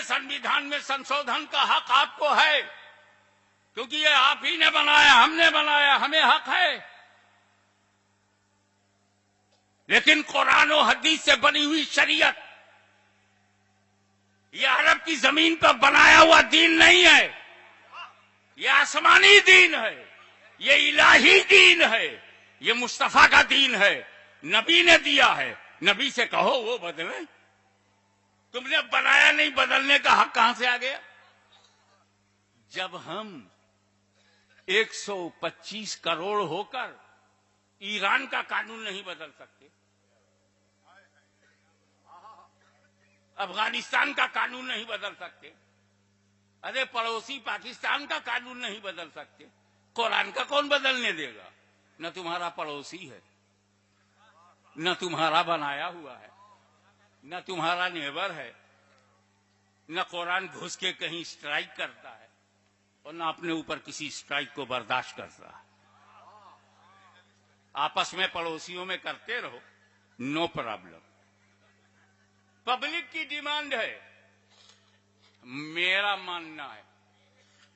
संविधान में संशोधन का हक आपको है, क्योंकि ये आप ही ने बनाया, हमने बनाया, हमें हक है। लेकिन कुरान और हदीस से बनी हुई शरीयत ये अरब की जमीन पर बनाया हुआ दीन नहीं है, ये आसमानी दीन है, ये इलाही दीन है, ये मुस्तफा का दीन है, नबी ने दिया है। नबी से कहो वो बदले, तुमने बनाया नहीं, बदलने का हक कहां से आ गया? जब हम 125 करोड़ होकर ईरान का कानून नहीं बदल सकते, अफगानिस्तान का कानून नहीं बदल सकते, अरे पड़ोसी पाकिस्तान का कानून नहीं बदल सकते, कुरान का कौन बदलने देगा? न तुम्हारा पड़ोसी है, न तुम्हारा बनाया हुआ है, न तुम्हारा नेबर है, न कुरान घुस के कहीं स्ट्राइक करता है और न अपने ऊपर किसी स्ट्राइक को बर्दाश्त करता है। आपस में पड़ोसियों में करते रहो, नो प्रॉब्लम। पब्लिक की डिमांड है, मेरा मानना है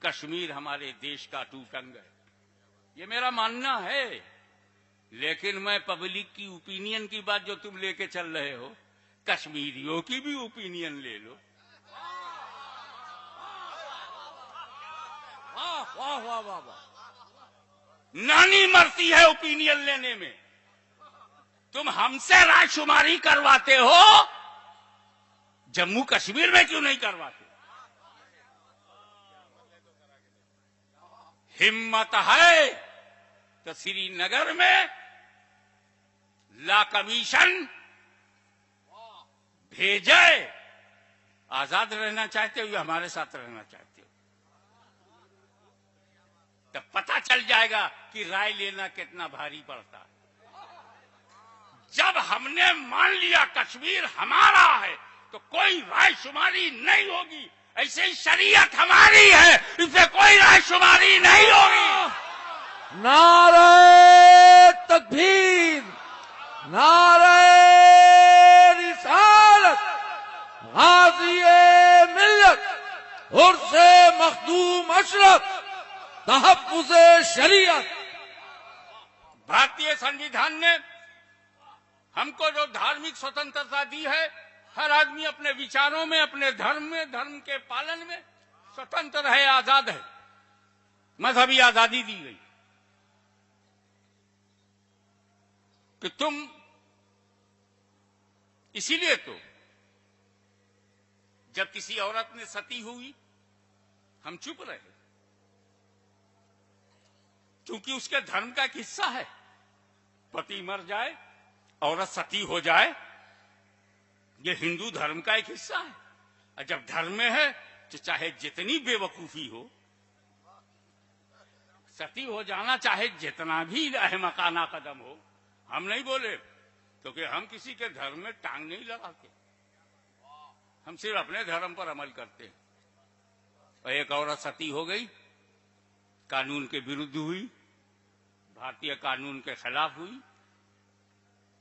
कश्मीर हमारे देश का अटूट अंग है, ये मेरा मानना है। लेकिन मैं पब्लिक की ओपिनियन की बात जो तुम लेके चल रहे हो, कश्मीरियों की भी ओपिनियन ले लो। वाह वाह वाह वाह वाह, नानी मरती है ओपिनियन लेने में। तुम हमसे रायशुमारी करवाते हो, जम्मू कश्मीर में क्यों नहीं करवाते? हिम्मत है तो श्रीनगर में ला कमीशन भेजे। आजाद रहना चाहते हो या हमारे साथ रहना चाहते हो? तब पता चल जाएगा कि राय लेना कितना भारी पड़ता है। जब हमने मान लिया कश्मीर हमारा है तो कोई रायशुमारी नहीं होगी। ऐसे ही शरीयत हमारी है, इससे कोई रायशुमारी नहीं होगी। नारे तकबीर, नारे रिसालत, गाज़ी-ए मिल्लत, उर्स-ए मखदूम अशरफ, तहफ्फुज़-ए शरीयत। भारतीय संविधान ने हमको जो धार्मिक स्वतंत्रता दी है, हर आदमी अपने विचारों में, अपने धर्म में, धर्म के पालन में स्वतंत्र है, आजाद है। मजहबी आजादी दी गई कि तुम, इसीलिए तो जब किसी औरत ने सती हुई हम चुप रहे, क्योंकि उसके धर्म का एक हिस्सा है। पति मर जाए, औरत सती हो जाए, ये हिंदू धर्म का एक हिस्सा है। और जब धर्म में है तो चाहे जितनी बेवकूफी हो, सती हो जाना चाहे जितना भी अहमकाना कदम हो, हम नहीं बोले, क्योंकि हम किसी के धर्म में टांग नहीं लगाते, हम सिर्फ अपने धर्म पर अमल करते हैं। और एक औरत सती हो गई, कानून के विरुद्ध हुई, भारतीय कानून के खिलाफ हुई।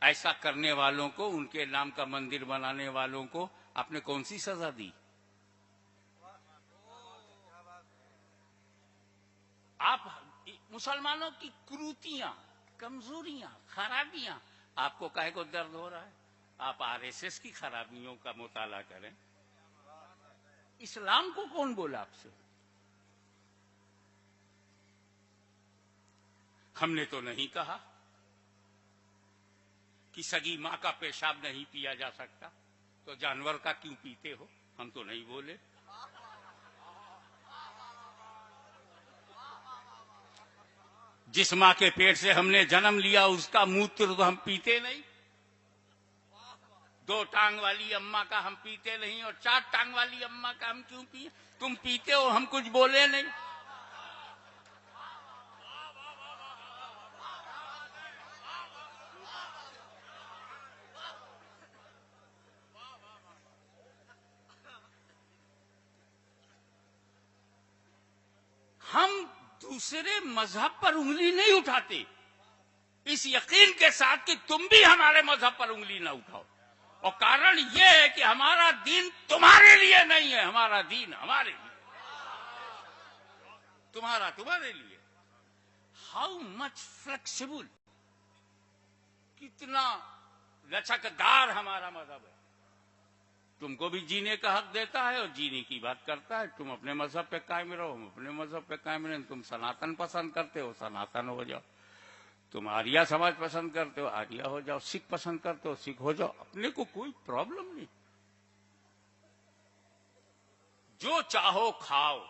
ऐसा करने वालों को, उनके नाम का मंदिर बनाने वालों को आपने कौन सी सजा दी? आप मुसलमानों की क्रूतियां, कमजोरियां, खराबियां आपको काहे को दर्द हो रहा है? आप आरएसएस की खराबियों का मुताला करें। इस्लाम को कौन बोला आपसे? हमने तो नहीं कहा कि सगी मां का पेशाब नहीं पिया जा सकता, तो जानवर का क्यों पीते हो? हम तो नहीं बोले। जिस मां के पेट से हमने जन्म लिया उसका मूत्र तो हम पीते नहीं। 2 टांग वाली अम्मा का हम पीते नहीं, और 4 टांग वाली अम्मा का हम क्यों पिए? तुम पीते हो, हम कुछ बोले नहीं। हम दूसरे मजहब पर उंगली नहीं उठाते, इस यकीन के साथ कि तुम भी हमारे मजहब पर उंगली ना उठाओ। और कारण यह है कि हमारा दीन तुम्हारे लिए नहीं है, हमारा दीन हमारे लिए, तुम्हारा तुम्हारे लिए। हाउ मच फ्लेक्सिबल, कितना लचकदार हमारा मजहब है। तुमको भी जीने का हक देता है और जीने की बात करता है। तुम अपने मजहब पे कायम रहो, हम अपने मजहब पे कायम रहे। तुम सनातन पसंद करते हो, सनातन हो जाओ। तुम आर्या समाज पसंद करते हो, आर्या हो जाओ। सिख पसंद करते हो, सिख हो जाओ। अपने को कोई प्रॉब्लम नहीं। जो चाहो खाओ।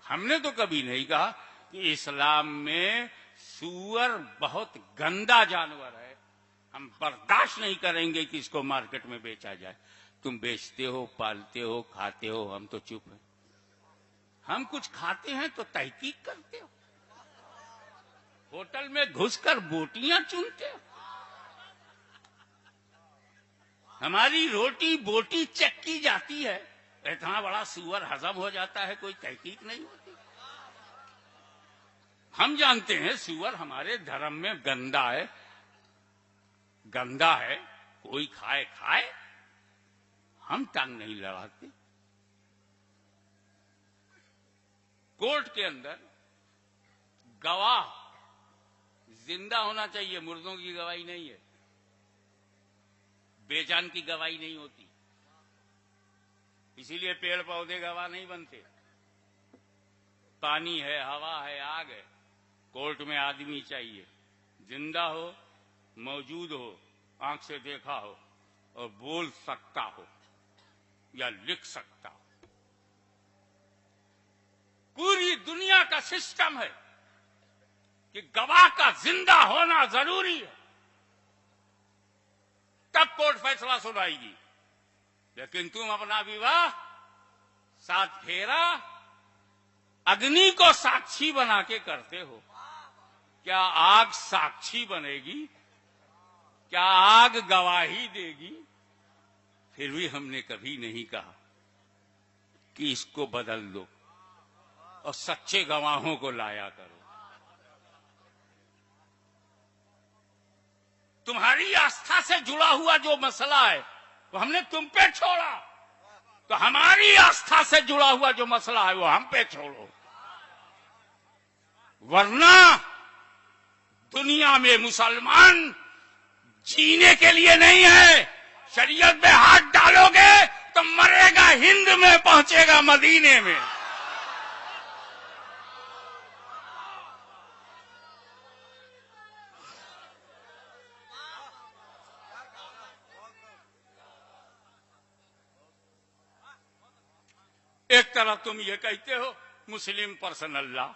हमने तो कभी नहीं कहा कि इस्लाम में सूअर बहुत गंदा जानवर है, हम बर्दाश्त नहीं करेंगे कि इसको मार्केट में बेचा जाए। तुम बेचते हो, पालते हो, खाते हो, हम तो चुप हैं। हम कुछ खाते हैं तो तहकीक करते हो, होटल में घुसकर बोटियां चुनते हो। हमारी रोटी बोटी चेक की जाती है, इतना बड़ा सूअर हजम हो जाता है, कोई तहकीक नहीं होती। हम जानते हैं सूअर हमारे धर्म में गंदा है, गंदा है। कोई खाए खाए, हम टांग नहीं लड़ाते। कोर्ट के अंदर गवाह जिंदा होना चाहिए, मुर्दों की गवाही नहीं है, बेजान की गवाही नहीं होती। इसीलिए पेड़ पौधे गवाह नहीं बनते। पानी है, हवा है, आग है, कोर्ट में आदमी चाहिए, जिंदा हो, मौजूद हो, आंख से देखा हो और बोल सकता हो या लिख सकता हो। पूरी दुनिया का सिस्टम है कि गवाह का जिंदा होना जरूरी है, तब कोर्ट फैसला सुनाएगी। लेकिन तुम अपना विवाह 7 फेरा अग्नि को साक्षी बना के करते हो। क्या आग साक्षी बनेगी? क्या आग गवाही देगी? फिर भी हमने कभी नहीं कहा कि इसको बदल दो और सच्चे गवाहों को लाया करो। तुम्हारी आस्था से जुड़ा हुआ जो मसला है वो हमने तुम पे छोड़ा, तो हमारी आस्था से जुड़ा हुआ जो मसला है वो हम पे छोड़ो। वरना दुनिया में मुसलमान जीने के लिए नहीं है। शरीयत में हाथ डालोगे तो मरेगा हिंद में, पहुंचेगा मदीने में। एक तरफ तुम ये कहते हो मुस्लिम पर्सनल लॉ,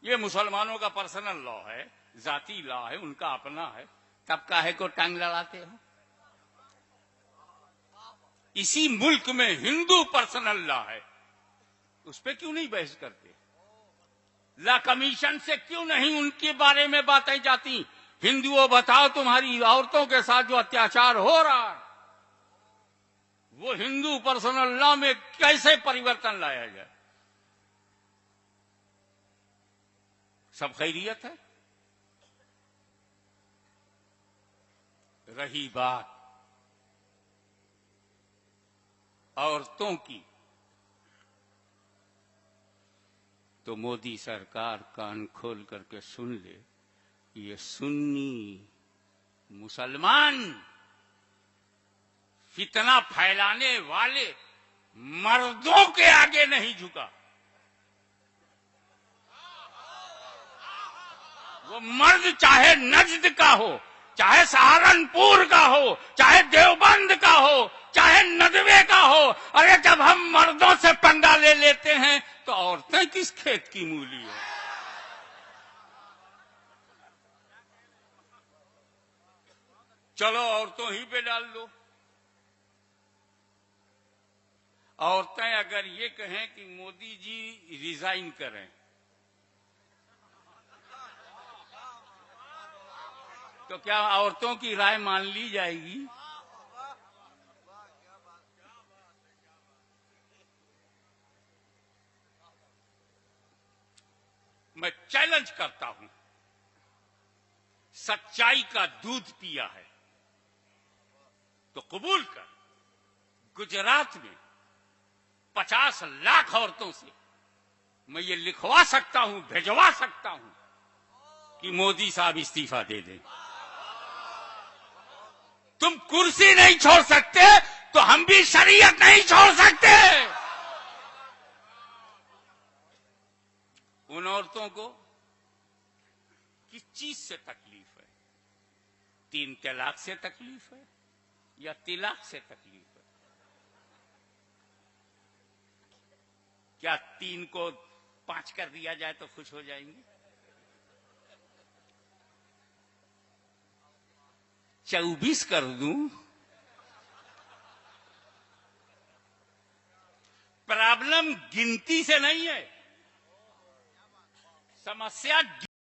ये मुसलमानों का पर्सनल लॉ है, जाती लॉ है, उनका अपना है, तब काहे को टांग लड़ाते हो? इसी मुल्क में हिंदू पर्सनल लॉ है, उस पर क्यों नहीं बहस करते? लॉ कमीशन से क्यों नहीं उनके बारे में बातें जाती? हिंदुओं बताओ, तुम्हारी औरतों के साथ जो अत्याचार हो रहा है वो हिंदू पर्सनल लॉ में कैसे परिवर्तन लाया जाए? सब खैरियत है। रही बात औरतों की, तो मोदी सरकार कान खोल करके सुन ले, ये सुन्नी मुसलमान फितना फैलाने वाले मर्दों के आगे नहीं झुका। वो मर्द चाहे नजद का हो, चाहे सहारनपुर का हो, चाहे देवबंद का हो, चाहे नदवे का हो। अरे जब हम मर्दों से पंगा ले लेते हैं तो औरतें किस खेत की मूली है? चलो औरतों ही पे डाल दो। औरतें अगर ये कहें कि मोदी जी रिजाइन करें, तो क्या औरतों की राय मान ली जाएगी? मैं चैलेंज करता हूं, सच्चाई का दूध पिया है तो कबूल कर। गुजरात में 50 लाख औरतों से मैं ये लिखवा सकता हूं, भिजवा सकता हूं कि मोदी साहब इस्तीफा दे दें। तुम कुर्सी नहीं छोड़ सकते तो हम भी शरीयत नहीं छोड़ सकते। उन औरतों को किस चीज से तकलीफ है? 3 तलाक से तकलीफ है या तिलाक से तकलीफ है? क्या 3 को 5 कर दिया जाए तो खुश हो जाएंगे? 24 कर दूं? प्रॉब्लम गिनती से नहीं है, समस्या